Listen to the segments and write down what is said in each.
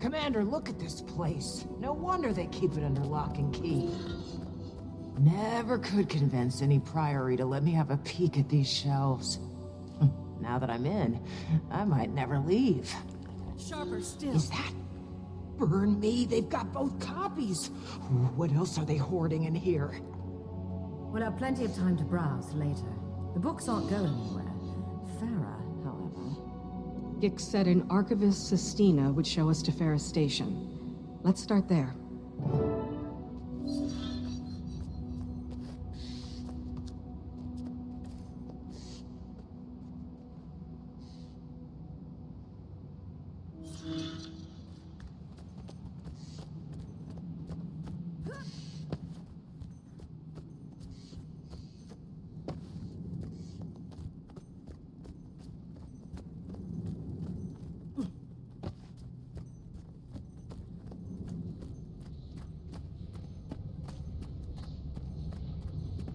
Commander, look at this place. No wonder they keep it under lock and key. Never could convince any priory to let me have a peek at these shelves. Now that I'm in, I might never leave. Sharper still. Is that... Burn me, they've got both copies. What else are they hoarding in here? We'll have plenty of time to browse later. The books aren't going anywhere. Farah, however... Gix said an Archivist Sestina would show us to Farah Station. Let's start there.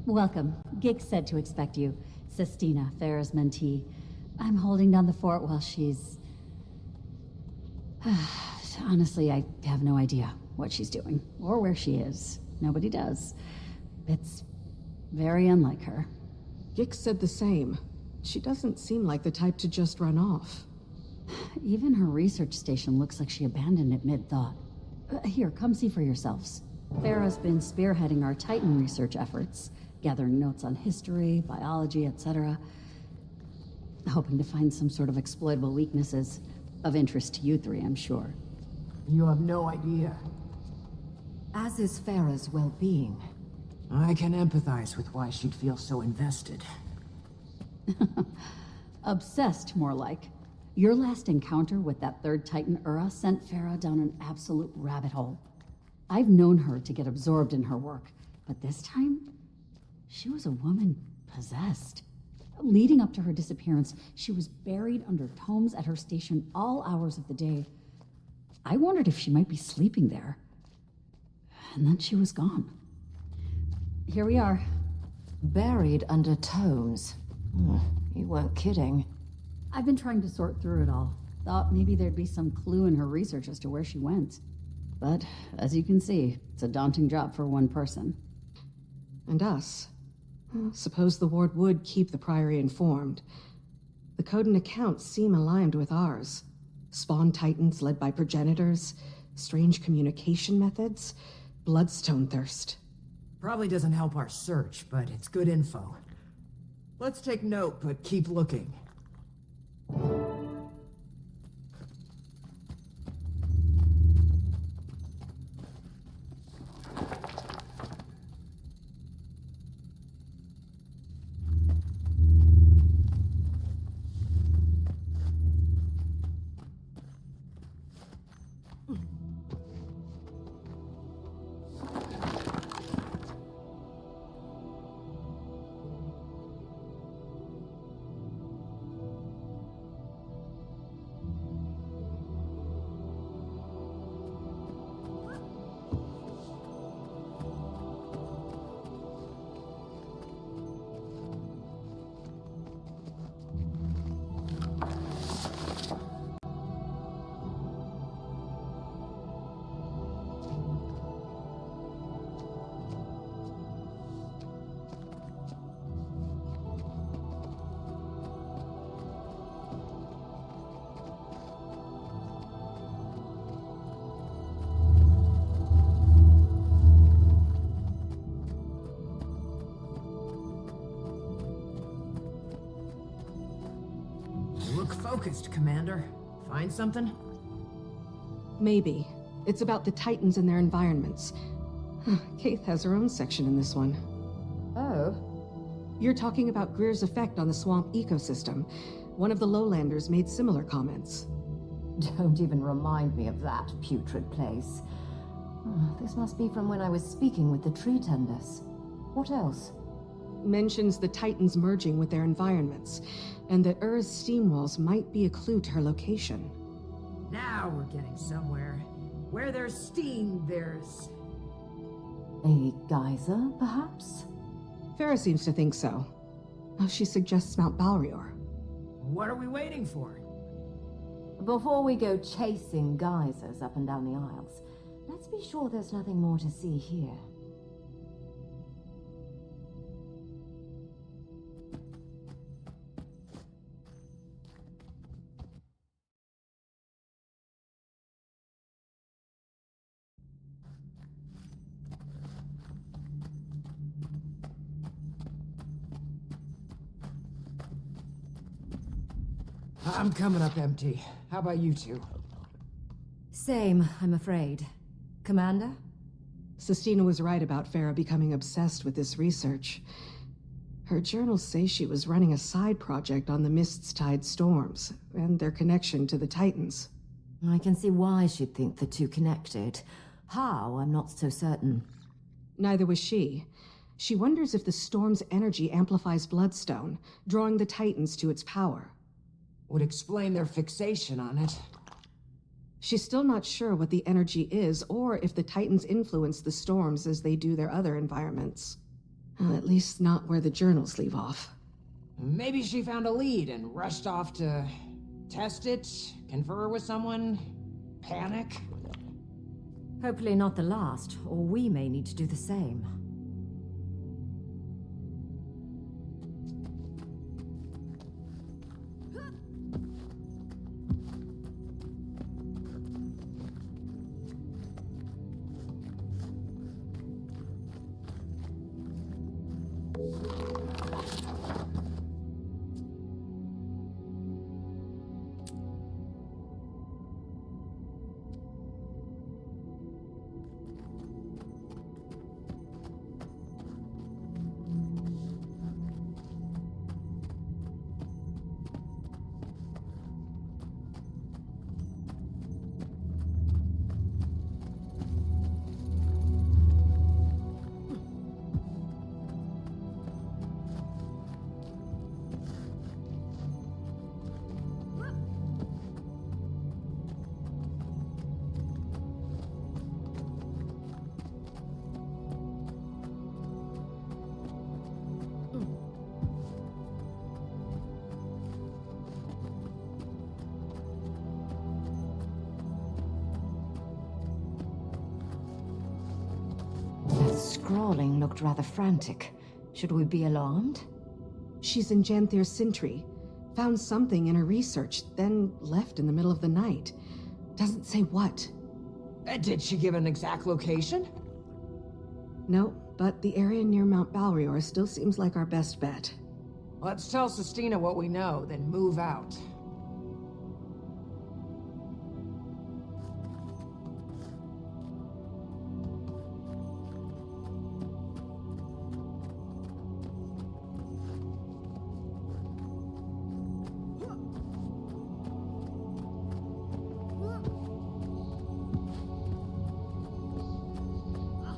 Welcome. Gix said to expect you. Sestina, Farah's mentee. I'm holding down the fort while she's... Honestly, I have no idea what she's doing, or where she is. Nobody does. It's very unlike her. Gix said the same. She doesn't seem like the type to just run off. Even her research station looks like she abandoned it mid-thought. Here, come see for yourselves. Farah's been spearheading our Titan research efforts, gathering notes on history, biology, etc. Hoping to find some sort of exploitable weaknesses. Of interest to you three, I'm sure. You have no idea. As is Farah's well-being. I can empathize with why she'd feel so invested. Obsessed, more like. Your last encounter with that third Titan Ura sent Farah down an absolute rabbit hole. I've known her to get absorbed in her work, but this time, she was a woman possessed. Leading up to her disappearance, she was buried under tomes at her station all hours of the day. I wondered if she might be sleeping there. And then she was gone. Here we are. Buried under tomes. You weren't kidding. I've been trying to sort through it all. Thought maybe there'd be some clue in her research as to where she went. But, as you can see, it's a daunting job for one person. And us. Suppose the Ward would keep the Priory informed. The code and accounts seem aligned with ours. Spawn Titans led by progenitors, strange communication methods, bloodstone thirst. Probably doesn't help our search, but it's good info. Let's take note, but keep looking. Look focused, Commander. Find something? Maybe. It's about the Titans and their environments. Kaith has her own section in this one. Oh? You're talking about Greer's effect on the swamp ecosystem. One of the lowlanders made similar comments. Don't even remind me of that putrid place. This must be from when I was speaking with the tree tenders. What else? Mentions the Titans merging with their environments, and that Ur's steam walls might be a clue to her location. Now we're getting somewhere. Where there's steam, there's... A geyser, perhaps? Farah seems to think so. She suggests Mount Balrior. What are we waiting for? Before we go chasing geysers up and down the aisles, let's be sure there's nothing more to see here. I'm coming up empty. How about you two? Same, I'm afraid. Commander? Sistina was right about Farah becoming obsessed with this research. Her journals say she was running a side project on the Mist's Tide storms, and their connection to the Titans. I can see why she'd think the two connected. How, I'm not so certain. Neither was she. She wonders if the storm's energy amplifies Bloodstone, drawing the Titans to its power. Would explain their fixation on it. She's still not sure what the energy is, or if the Titans influence the storms as they do their other environments. Well, at least not where the journals leave off. Maybe she found a lead and rushed off to test it, confer with someone, panic. Hopefully not the last, or we may need to do the same. Scrawling looked rather frantic. Should we be alarmed? She's in Janthir's Sentry. Found something in her research, then left in the middle of the night. Doesn't say what. Did she give an exact location? No, but the area near Mount Balrior still seems like our best bet. Let's tell Sistina what we know, then move out.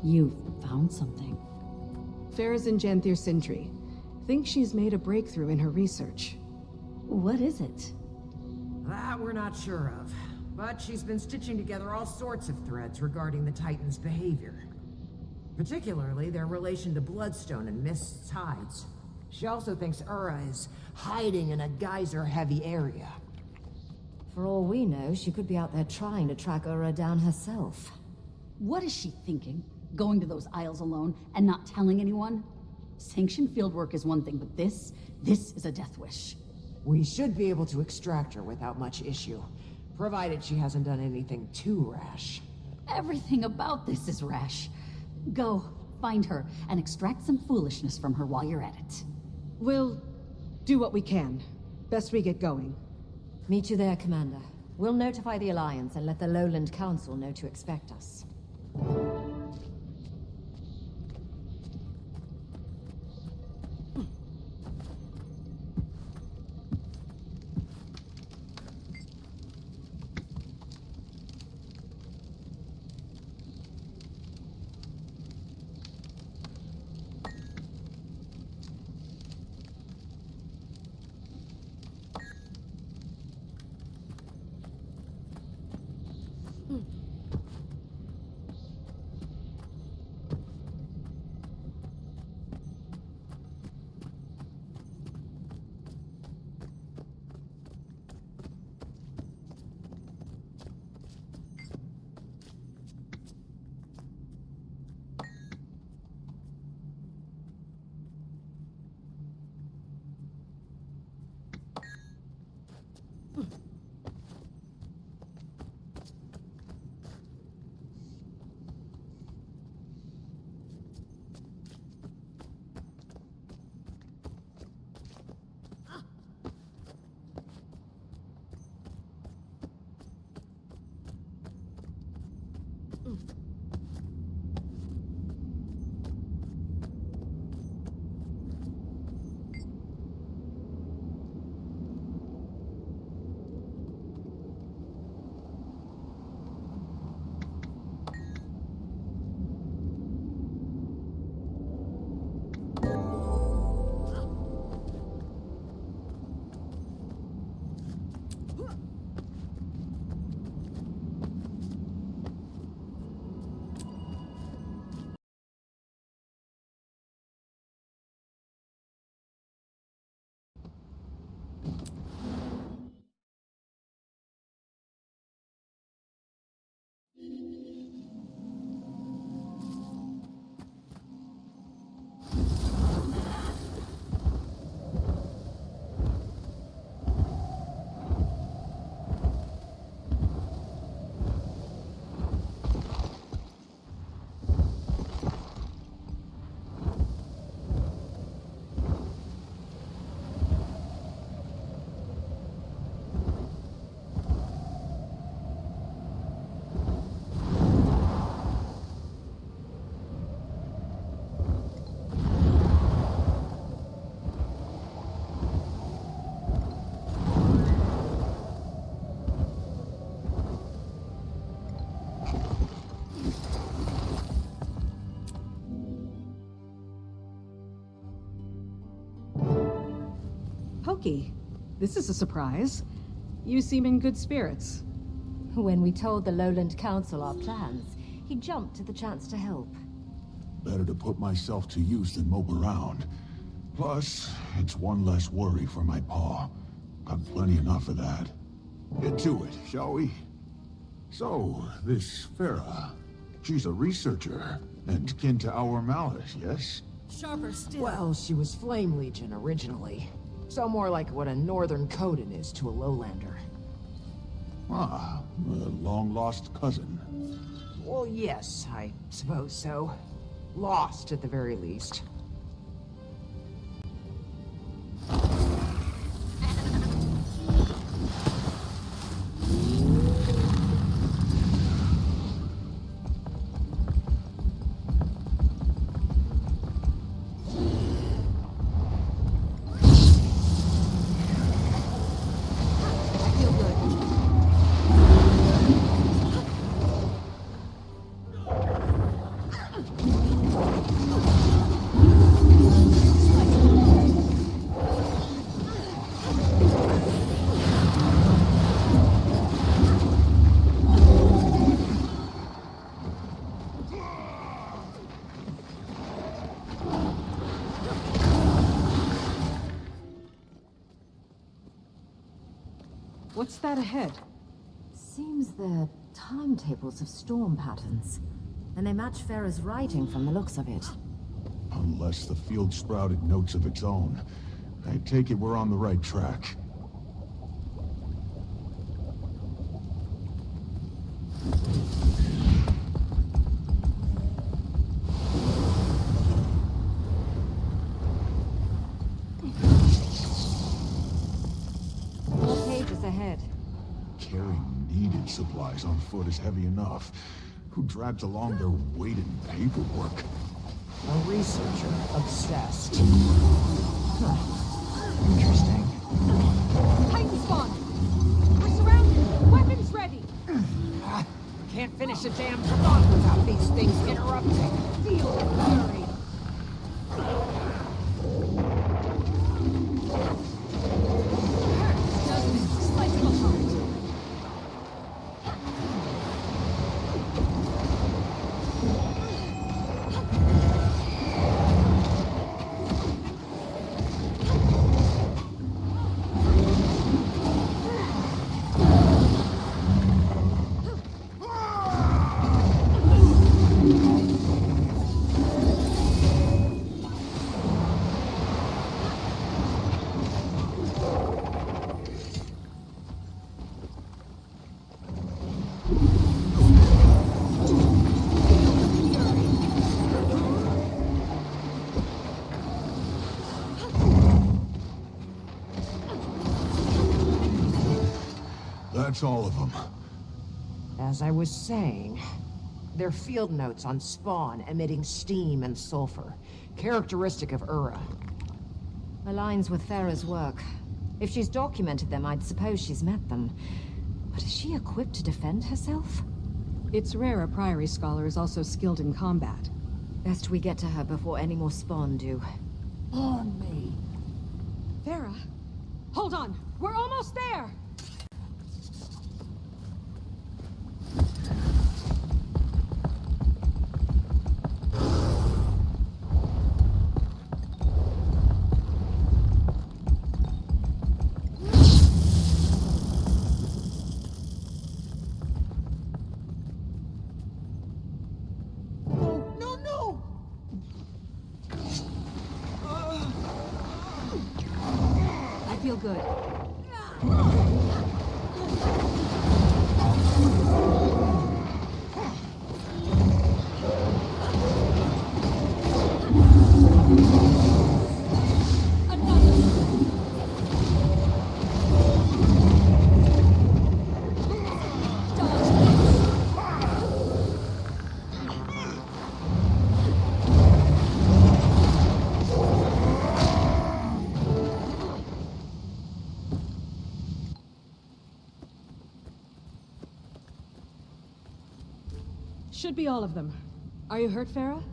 You found something. Farah's in Janthir's Sentry. Think she's made a breakthrough in her research. What is it? That we're not sure of. But she's been stitching together all sorts of threads regarding the Titans' behavior. Particularly their relation to Bloodstone and Mist's Tides. She also thinks Ura is hiding in a geyser-heavy area. For all we know, she could be out there trying to track Ura down herself. What is she thinking? Going to those aisles alone and not telling anyone? Sanctioned fieldwork is one thing, but this is a death wish. We should be able to extract her without much issue, provided she hasn't done anything too rash. Everything about this is rash. Go, find her, and extract some foolishness from her while you're at it. We'll do what we can. Best we get going. Meet you there, Commander. We'll notify the Alliance and let the Lowland Council know to expect us. Lucky. This is a surprise. You seem in good spirits. When we told the Lowland Council our plans, he jumped at the chance to help. Better to put myself to use than mope around. Plus, it's one less worry for my paw. Got plenty enough of that. Get to it, shall we? So, this Farah, she's a researcher, and kin to our Malice, yes? Sharper still. Well, she was Flame Legion originally. So more like what a Northern Coden is to a Lowlander. Ah, a long-lost cousin. Well, yes, I suppose so. Lost, at the very least. What's that ahead? Seems they're timetables of storm patterns. And they match Farah's writing from the looks of it. Unless the field sprouted notes of its own. I take it we're on the right track. What page is ahead? Carrying needed supplies on foot is heavy enough. Who drags along their weight in paperwork? A researcher, obsessed. Huh. Interesting. Titan spawn! We're surrounded! Weapons ready! Can't finish a damn command without these things interrupting. Feel the fury. That's all of them. As I was saying, they're field notes on spawn emitting steam and sulfur, characteristic of Ura. Aligns with Farah's work. If she's documented them, I'd suppose she's met them. But is she equipped to defend herself? It's rare a Priory scholar is also skilled in combat. Best we get to her before any more spawn do. On me. Farah, hold on! We're almost there! I feel good. Should be all of them. Are you hurt, Farah?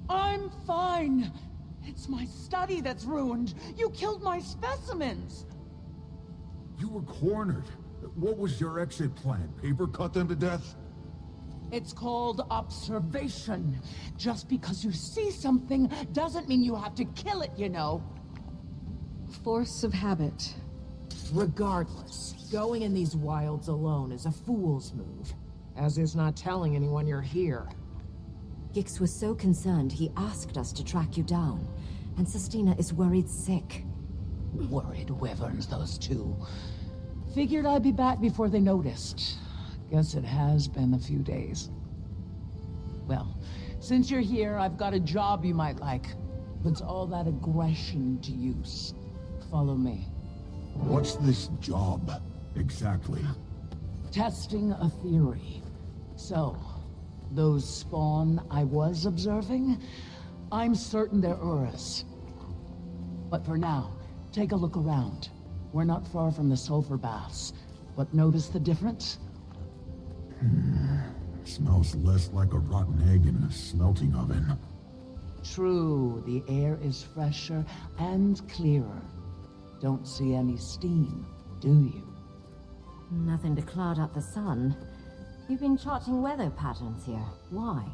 I'm fine. It's my study that's ruined. You killed my specimens. You were cornered. What was your exit plan? Paper cut them to death? It's called observation. Just because you see something doesn't mean you have to kill it, you know. Force of habit. Regardless, going in these wilds alone is a fool's move. As is not telling anyone you're here. Gix was so concerned he asked us to track you down. And Sestina is worried sick. Worried wyverns, those two. Figured I'd be back before they noticed. Guess it has been a few days. Well, since you're here, I've got a job you might like. Puts all that aggression to use. Follow me. What's this job, exactly? Testing a theory. So, those spawn I was observing, I'm certain they're Urus. But for now, take a look around. We're not far from the sulfur baths. But notice the difference? Smells less like a rotten egg in a smelting oven. True, the air is fresher and clearer. Don't see any steam, do you? Nothing to cloud up the sun. You've been charting weather patterns here. Why?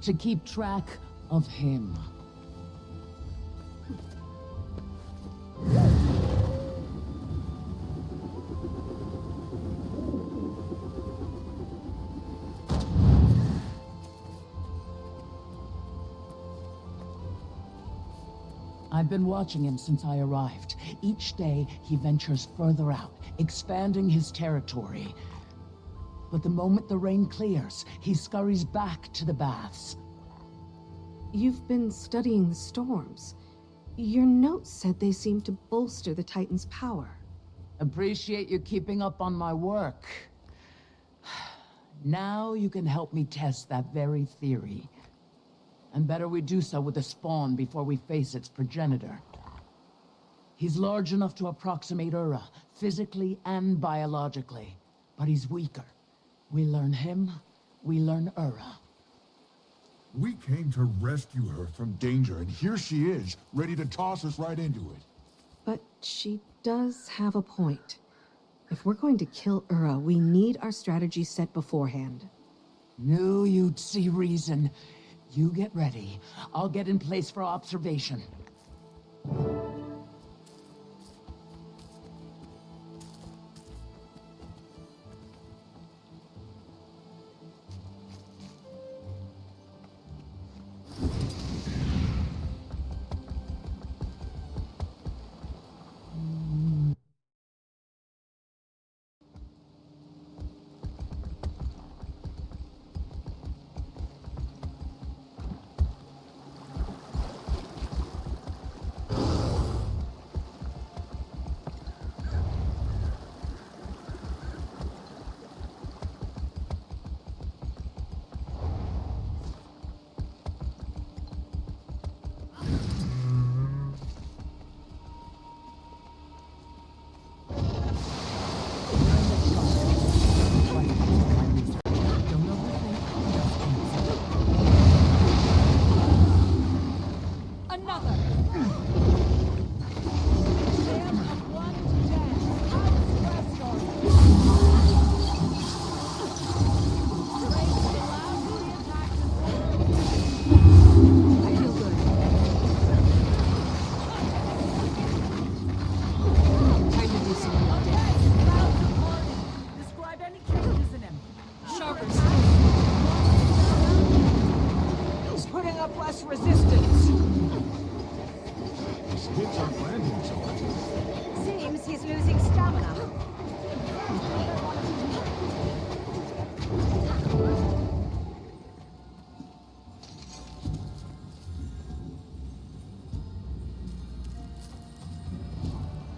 To keep track of him. I've been watching him since I arrived. Each day, he ventures further out, expanding his territory. But the moment the rain clears, he scurries back to the baths. You've been studying the storms. Your notes said they seemed to bolster the Titan's power. Appreciate you keeping up on my work. Now you can help me test that very theory. And better we do so with the spawn before we face its progenitor. He's large enough to approximate Ura, physically and biologically. But he's weaker. We learn him, we learn Ura. We came to rescue her from danger, and here she is, ready to toss us right into it. But she does have a point. If we're going to kill Ura, we need our strategy set beforehand. Knew you'd see reason. You get ready. I'll get in place for observation.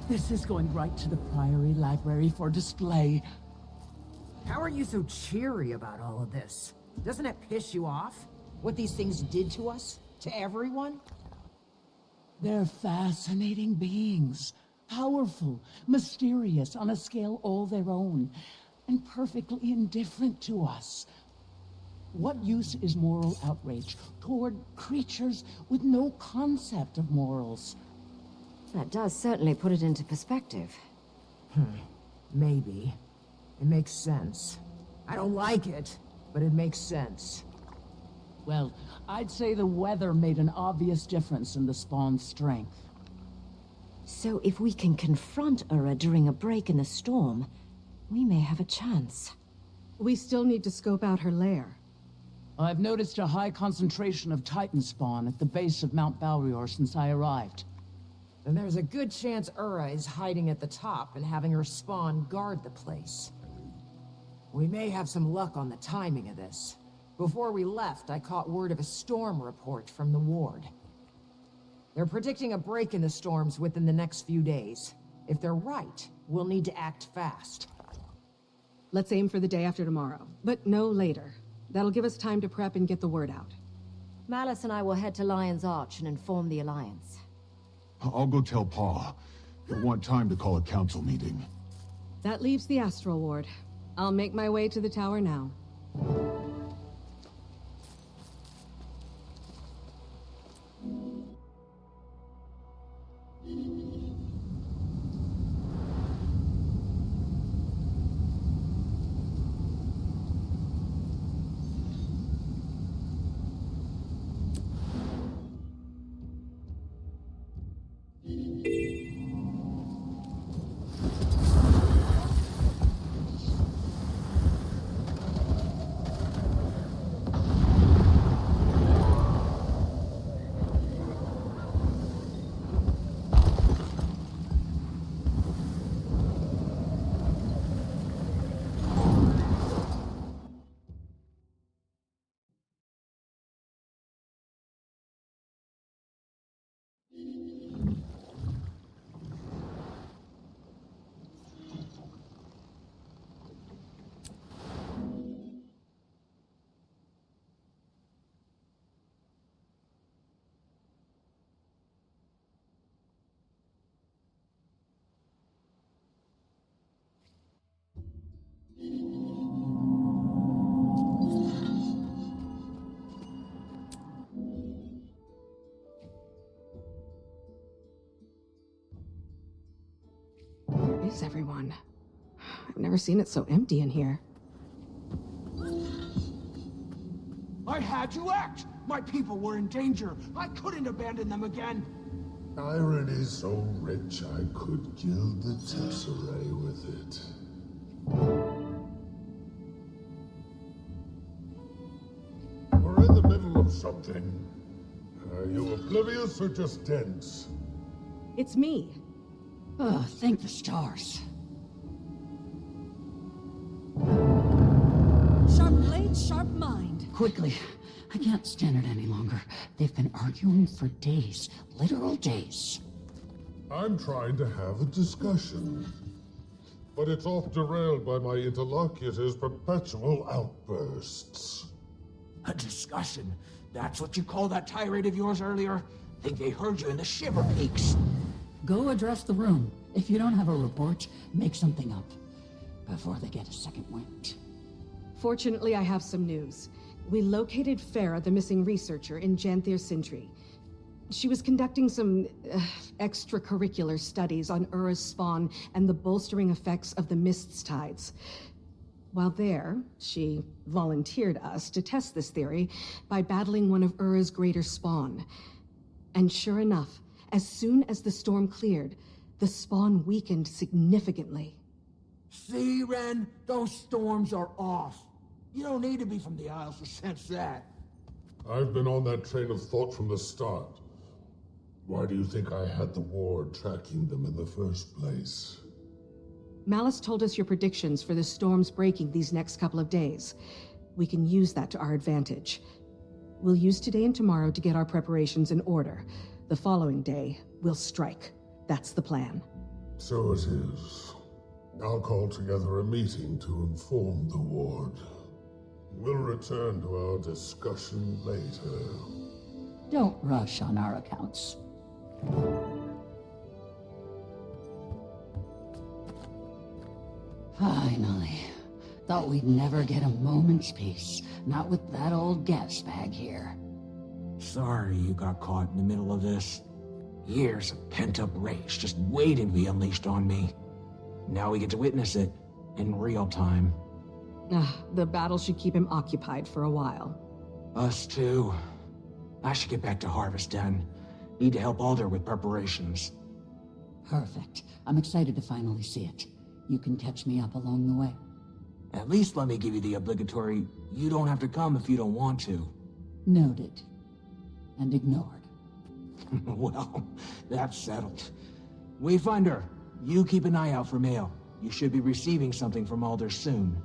This is going right to the Priory Library for display. How are you so cheery about all of this? Doesn't it piss you off? What these things did to us? To everyone? They're fascinating beings. Powerful, mysterious, on a scale all their own, and perfectly indifferent to us. What use is moral outrage toward creatures with no concept of morals? That does certainly put it into perspective. Maybe. It makes sense. I don't like it, but it makes sense. Well, I'd say the weather made an obvious difference in the spawn's strength. So if we can confront Ura during a break in the storm, we may have a chance. We still need to scope out her lair. I've noticed a high concentration of Titan spawn at the base of Mount Balrior since I arrived. And there's a good chance Ura is hiding at the top and having her spawn guard the place. We may have some luck on the timing of this. Before we left, I caught word of a storm report from the ward. They're predicting a break in the storms within the next few days. If they're right, we'll need to act fast. Let's aim for the day after tomorrow, but no later. That'll give us time to prep and get the word out. Malice and I will head to Lion's Arch and inform the Alliance. I'll go tell Pa. He'll want time to call a council meeting. That leaves the Astral Ward. I'll make my way to the tower now. Where is everyone? I've never seen it so empty in here. I had to act! My people were in danger. I couldn't abandon them again. Iron is so rich I could gild the tesserae with it. We're in the middle of something. Are you oblivious or just tense? It's me. Oh, thank the stars. Sharp blade, sharp mind. Quickly. I can't stand it any longer. They've been arguing for days. Literal days. I'm trying to have a discussion. But it's off derailed by my interlocutor's perpetual outbursts. A discussion? That's what you called that tirade of yours earlier? Think they heard you in the Shiver Peaks. Go address the room. If you don't have a report, make something up. Before they get a second wind. Fortunately, I have some news. We located Farah, the missing researcher, in Janthir Sintry. She was conducting some extracurricular studies on Ura's spawn and the bolstering effects of the Mist's tides. While there, she volunteered us to test this theory by battling one of Ura's greater spawn. And sure enough, as soon as the storm cleared, the spawn weakened significantly. See, Ren? Those storms are off. You don't need to be from the Isles to sense that. I've been on that train of thought from the start. Why do you think I had the ward tracking them in the first place? Malice told us your predictions for the storms breaking these next couple of days. We can use that to our advantage. We'll use today and tomorrow to get our preparations in order. The following day, we'll strike. That's the plan. So it is. I'll call together a meeting to inform the ward. We'll return to our discussion later. Don't rush on our accounts. Finally. The thought we'd never get a moment's peace. Not with that old gas bag here. Sorry you got caught in the middle of this. Years of pent-up rage just waiting to be unleashed on me. Now we get to witness it in real time. The battle should keep him occupied for a while. Us too. I should get back to Harvest Den. Need to help Alder with preparations. Perfect. I'm excited to finally see it. You can catch me up along the way. At least let me give you the obligatory, you don't have to come if you don't want to. Noted. And ignored. Well, that's settled. Wayfinder, you keep an eye out for mail. You should be receiving something from Alder soon.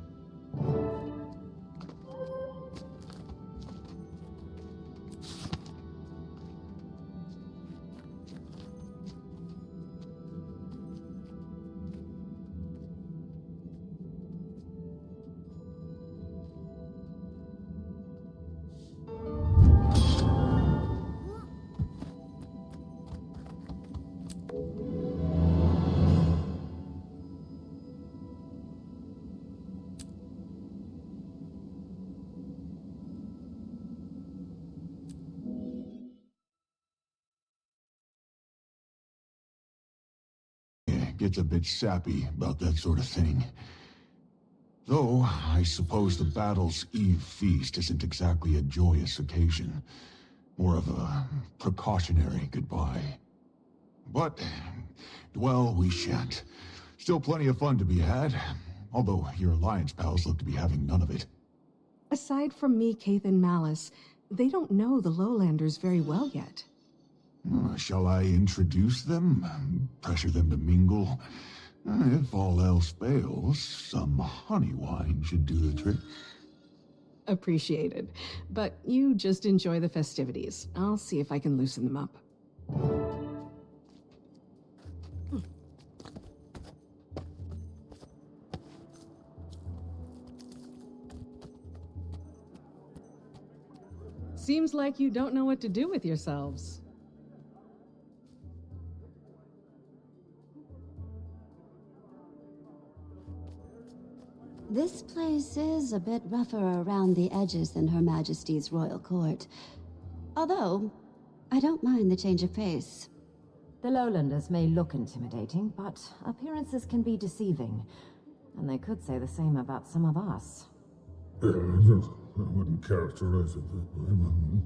Gets a bit sappy about that sort of thing. Though, I suppose the Battle's Eve feast isn't exactly a joyous occasion. More of a precautionary goodbye. But, well, we shan't. Still plenty of fun to be had. Although your Alliance pals look to be having none of it. Aside from me, Kaith, and Malice, they don't know the Lowlanders very well yet. Shall I introduce them? Pressure them to mingle? If all else fails, some honey wine should do the trick. Appreciated. But you just enjoy the festivities. I'll see if I can loosen them up. Seems like you don't know what to do with yourselves. This place is a bit rougher around the edges than Her Majesty's royal court. Although, I don't mind the change of pace. The Lowlanders may look intimidating, but appearances can be deceiving. And they could say the same about some of us. Yeah, I wouldn't characterize it that way.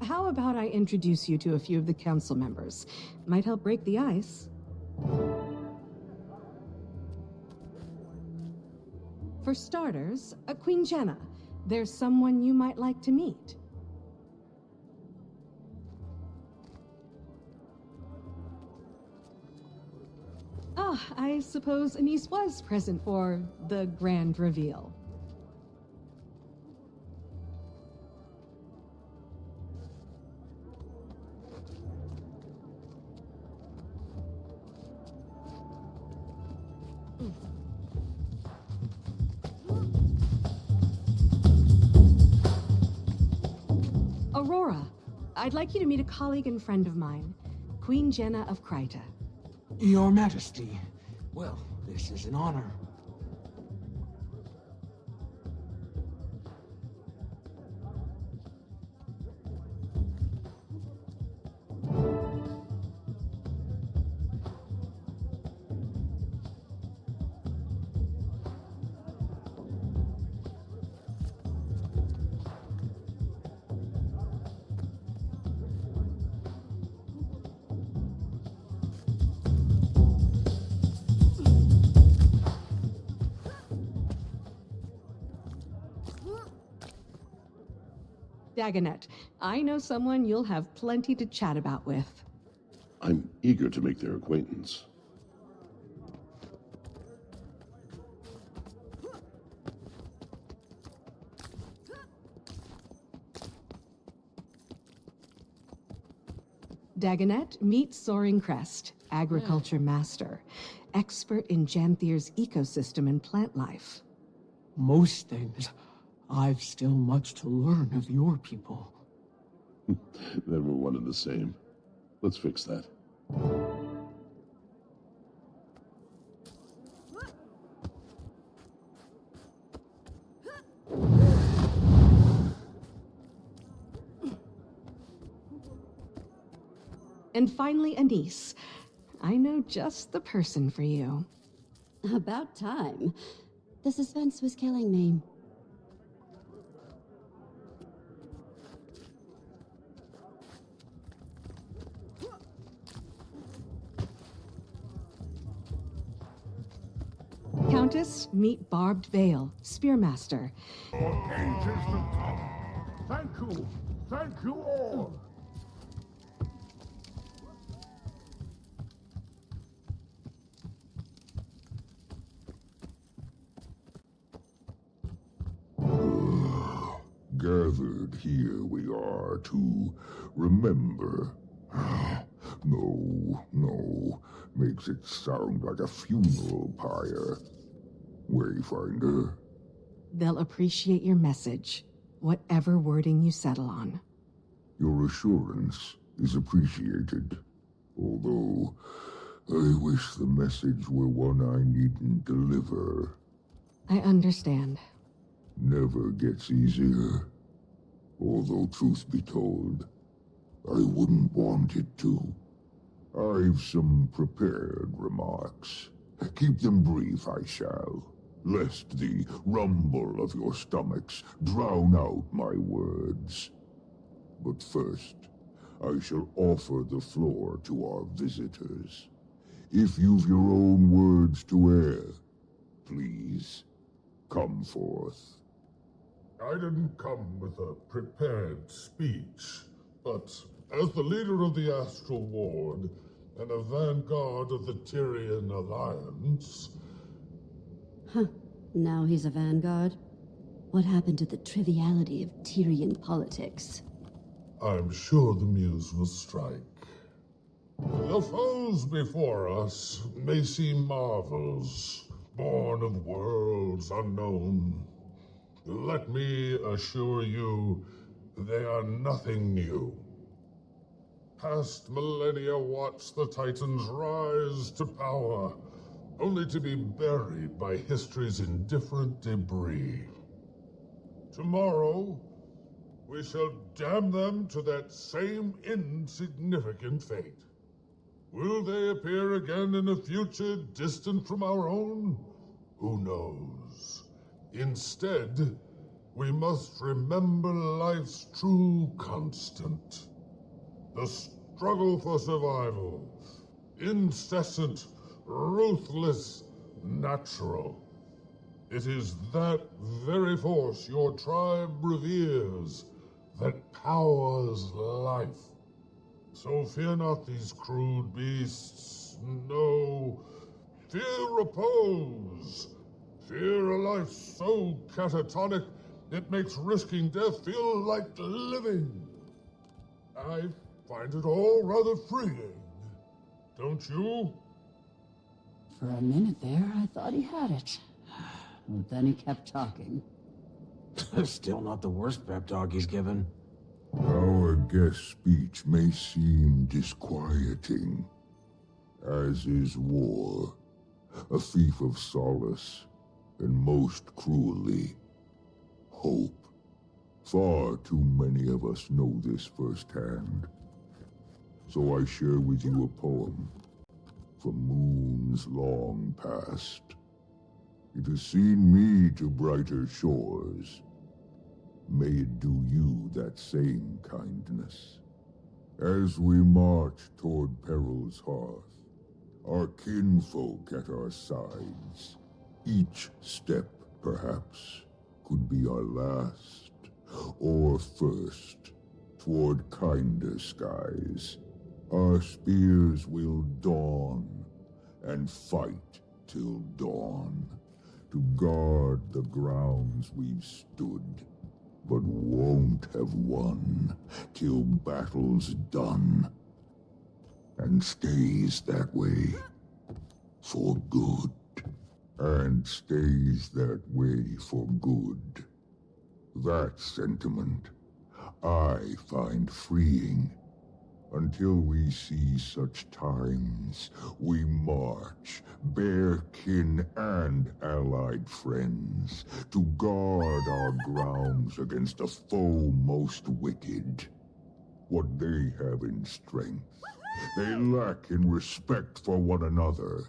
How about I introduce you to a few of the council members? Might help break the ice. For starters, Queen Jenna. There's someone you might like to meet. I suppose Anise was present for the grand reveal. Aurora, I'd like you to meet a colleague and friend of mine, Queen Jenna of Kryta. Your Majesty. Well, this is an honor. Dagonet, I know someone you'll have plenty to chat about with. I'm eager to make their acquaintance. Dagonet, meet Soaring Crest, agriculture master, expert in Janthir's ecosystem and plant life. Most things. I've still much to learn of your people. Then we're one and the same. Let's fix that. And finally, a niece. I know just the person for you. About time. The suspense was killing me. Countess, meet Barbed Veil, Spearmaster. For ages to come. Thank you. Thank you all. Gathered here we are to remember. No. Makes it sound like a funeral pyre. Wayfinder. They'll appreciate your message, whatever wording you settle on. Your assurance is appreciated. Although, I wish the message were one I needn't deliver. I understand. Never gets easier. Although, truth be told, I wouldn't want it to. I've some prepared remarks. Keep them brief, I shall, lest the rumble of your stomachs drown out my words. But first, I shall offer the floor to our visitors. If you've your own words to air, please, come forth. I didn't come with a prepared speech, but as the leader of the Astral Ward and a vanguard of the Tyrian Alliance... Huh. Now he's a vanguard? What happened to the triviality of Tyrian politics? I'm sure the muse will strike. The foes before us may seem marvels, born of worlds unknown. Let me assure you, they are nothing new. Past millennia watched the Titans rise to power, only to be buried by history's indifferent debris. Tomorrow, we shall damn them to that same insignificant fate. Will they appear again in a future distant from our own? Who knows? Instead, we must remember life's true constant. The struggle for survival. Incessant, ruthless, natural. It is that very force your tribe reveres that powers life. So fear not these crude beasts. No, fear repose. Fear a life so catatonic it makes risking death feel like living. I find it all rather freeing. Don't you? For a minute there, I thought he had it. But then he kept talking. Still not the worst pep talk he's given. Our guest speech may seem disquieting, as is war, a thief of solace, and most cruelly, hope. Far too many of us know this firsthand. So I share with you a poem from moons long past. It has seen me to brighter shores. May it do you that same kindness. As we march toward peril's hearth, our kinfolk at our sides, each step, perhaps, could be our last, or first, toward kinder skies. Our spears will dawn, and fight till dawn, to guard the grounds we've stood, but won't have won till battle's done, and stays that way for good, and stays that way for good. That sentiment I find freeing. Until we see such times, we march, bear kin and allied friends, to guard our grounds against a foe most wicked. What they have in strength, They lack in respect for one another.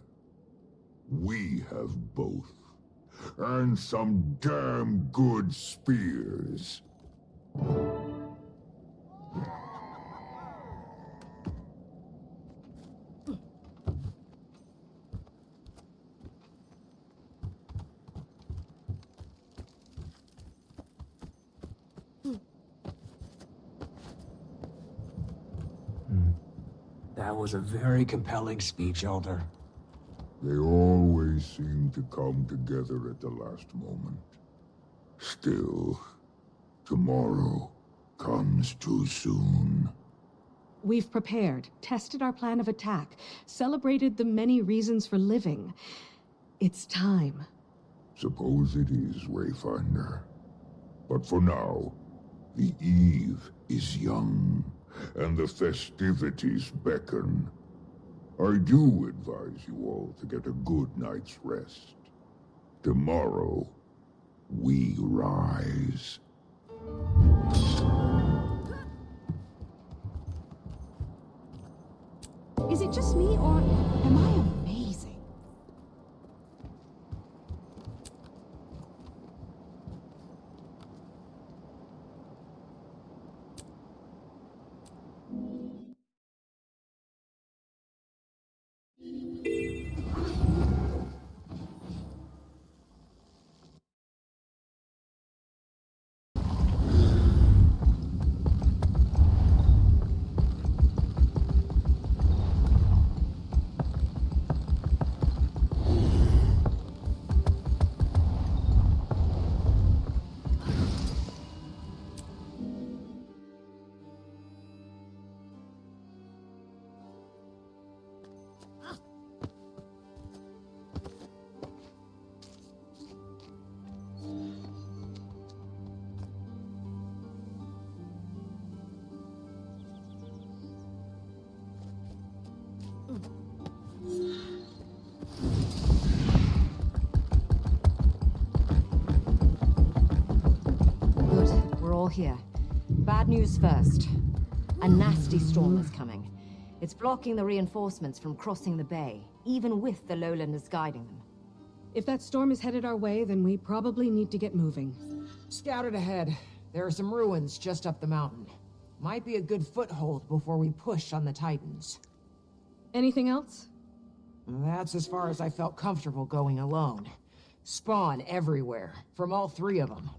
We have both. And some damn good spears. That was a very compelling speech, Elder. They always seem to come together at the last moment. Still, tomorrow comes too soon. We've prepared, tested our plan of attack, celebrated the many reasons for living. It's time. Suppose it is, Wayfinder. But for now, the eve is young, and the festivities beckon. I do advise you all to get a good night's rest. Tomorrow, we rise. Is it just me, or am I amazing? Here. Bad news first. A nasty storm is coming. It's blocking the reinforcements from crossing the bay, even with the lowlanders guiding them. If that storm is headed our way, then we probably need to get moving. Scouted ahead. There are some ruins just up the mountain. Might be a good foothold before we push on the Titans. Anything else? That's as far as I felt comfortable going alone. Spawn everywhere, from all three of them.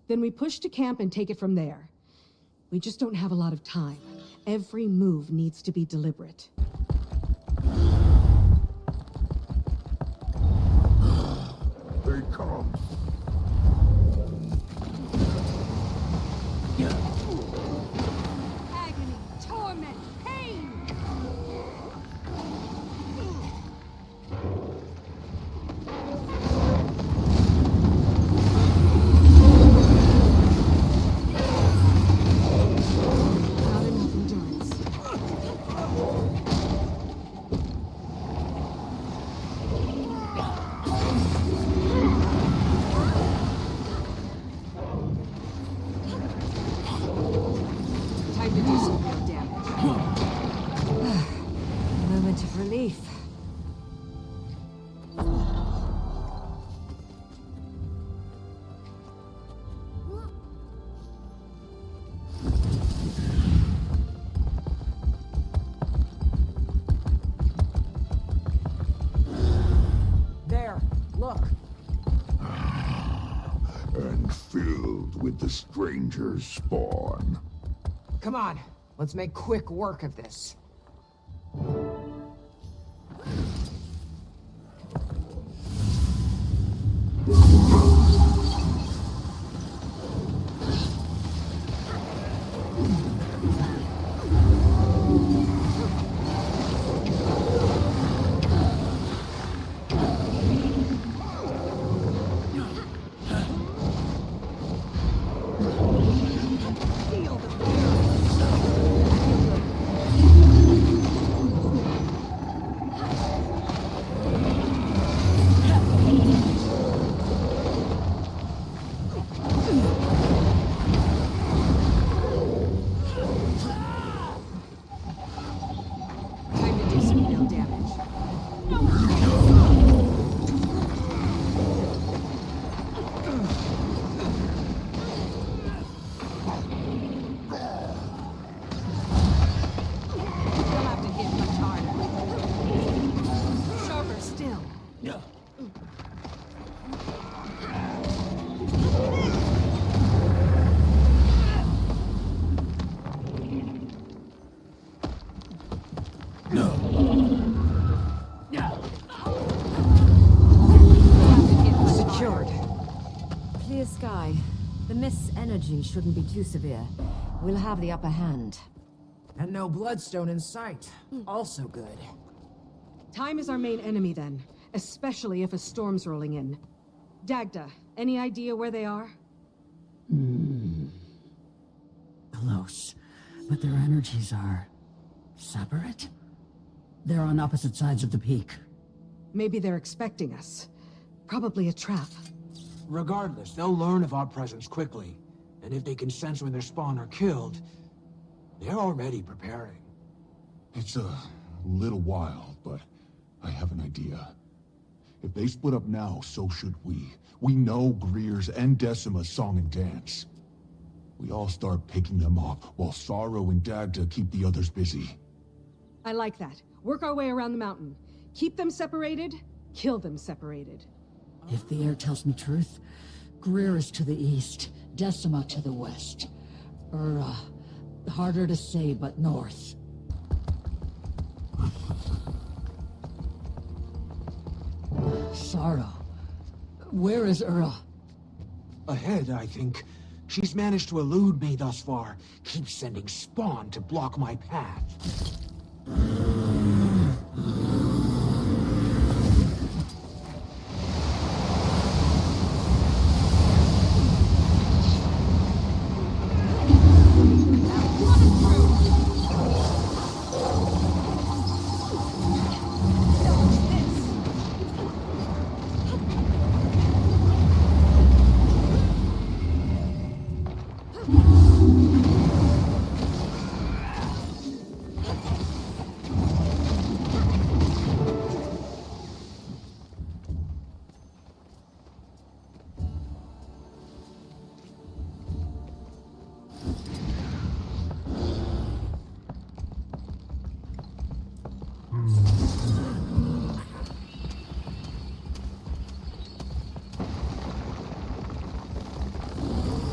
Then we push to camp and take it from there. We just don't have a lot of time. Every move needs to be deliberate. They come. Agony, torment, pain! Moment of relief. There, look. And filled with the stranger's spawn. Come on, let's make quick work of this. energy shouldn't be too severe. We'll have the upper hand. And no bloodstone in sight. Also good. Time is our main enemy then, especially if a storm's rolling in. Dagda, any idea where they are? Close, but their energies are separate? They're on opposite sides of the peak. Maybe they're expecting us. Probably a trap. Regardless, they'll learn of our presence quickly. And if they can sense when their spawn are killed, they're already preparing. It's a little while, but I have an idea. If they split up now, so should we. We know Greer's and Decima's song and dance. We all start picking them off, while Sorrow and Dagda keep the others busy. I like that. Work our way around the mountain. Keep them separated, kill them separated. If the air tells me truth, Greer is to the east, Decima to the west. Harder to say, but north. Sorrow. Where is Ura? Ahead, I think. She's managed to elude me thus far. Keeps sending spawn to block my path.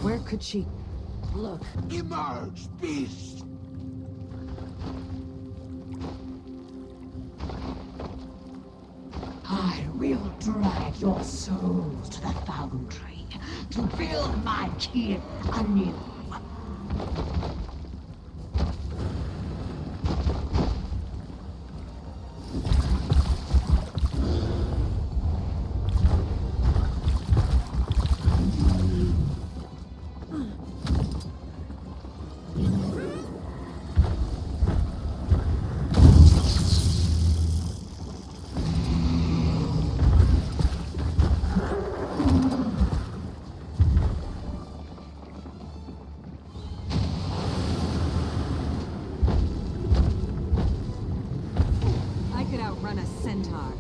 Where could she... Look. Emerge, beast! I will drag your souls to the foundry to build my kin anew. Run a centaur.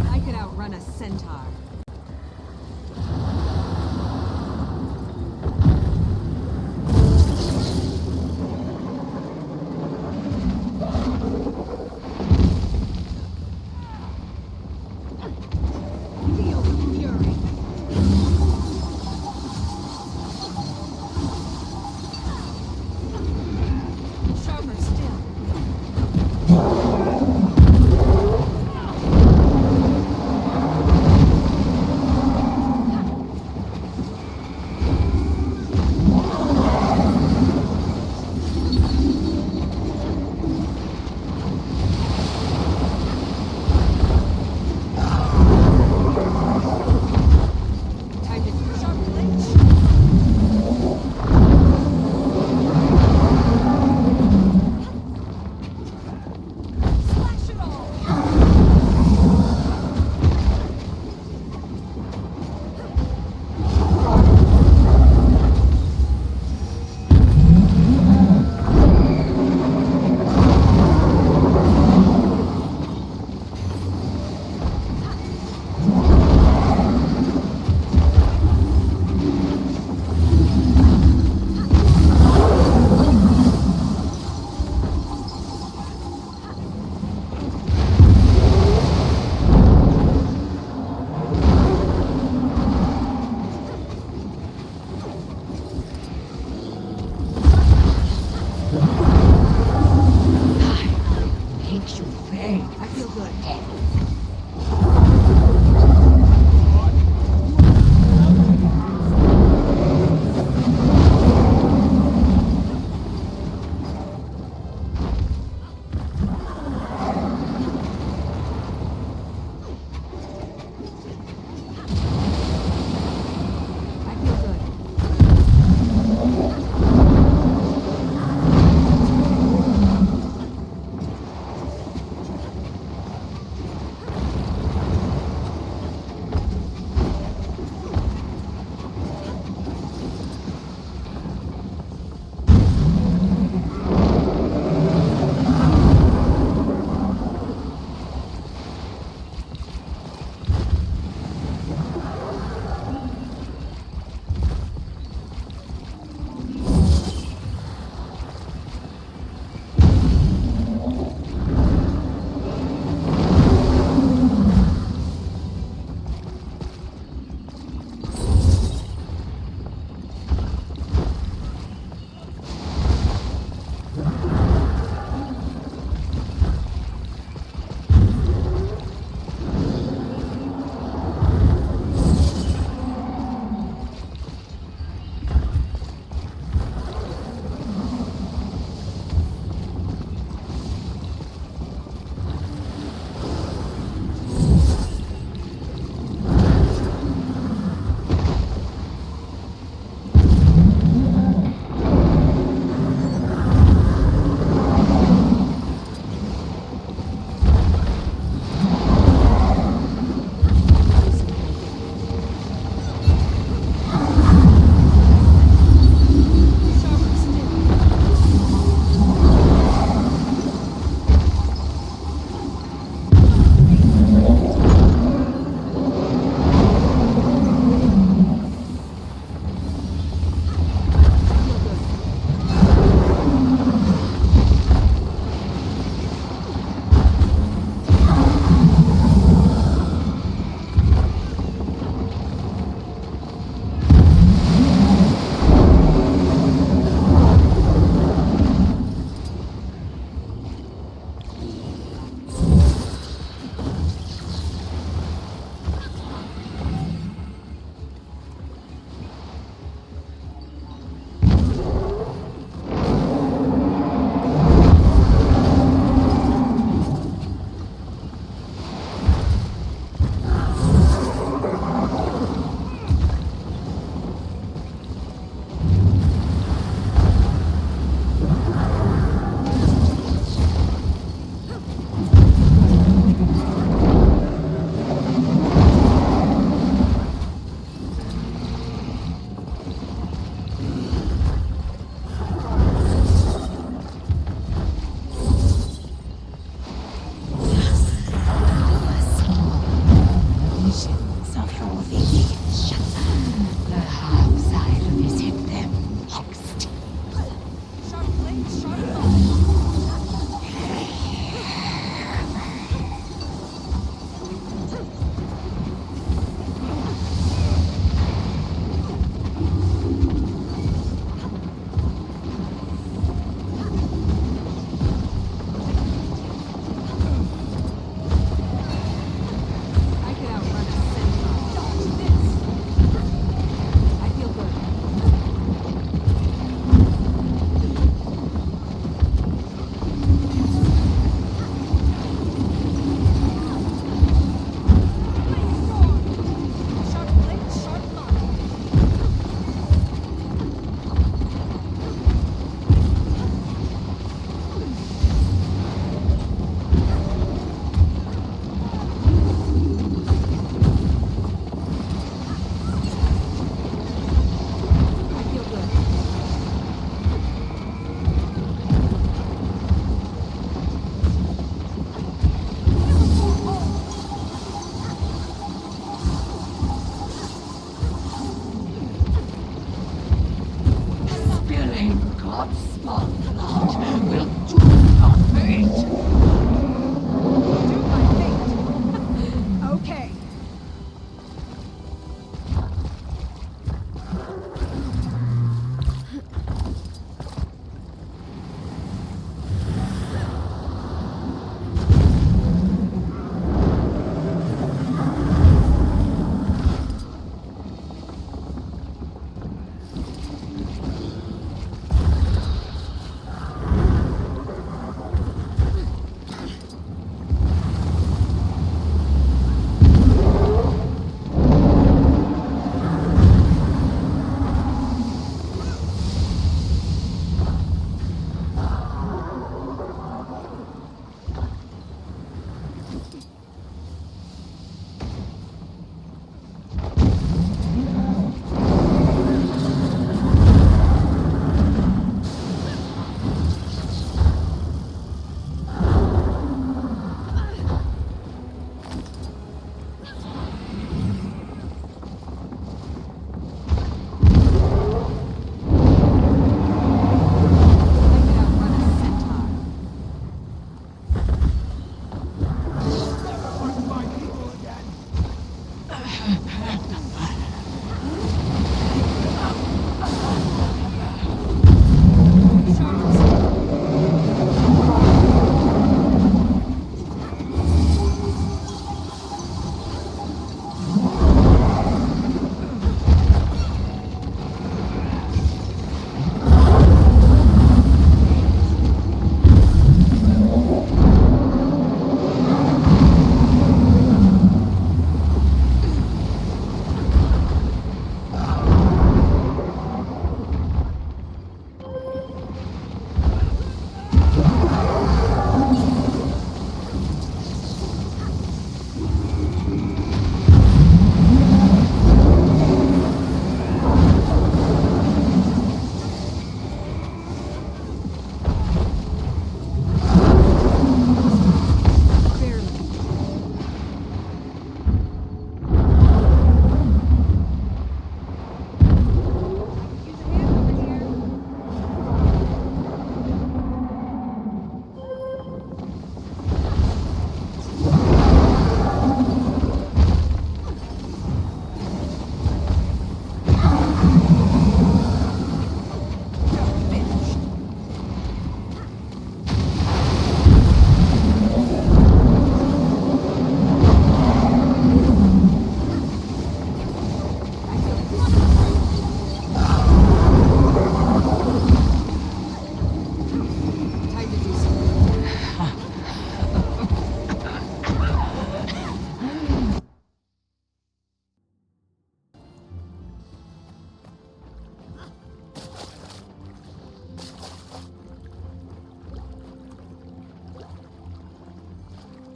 I could outrun a centaur.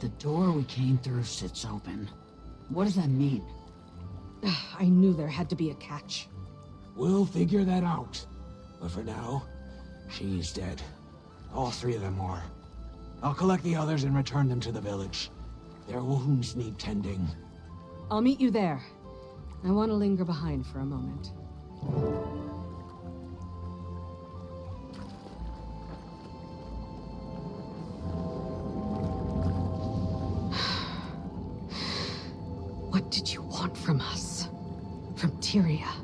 The door we came through sits open. What does that mean? I knew there had to be a catch. We'll figure that out. But for now, she's dead. All three of them are. I'll collect the others and return them to the village. Their wounds need tending. I'll meet you there. I want to linger behind for a moment. What did you want from us? From Tyria?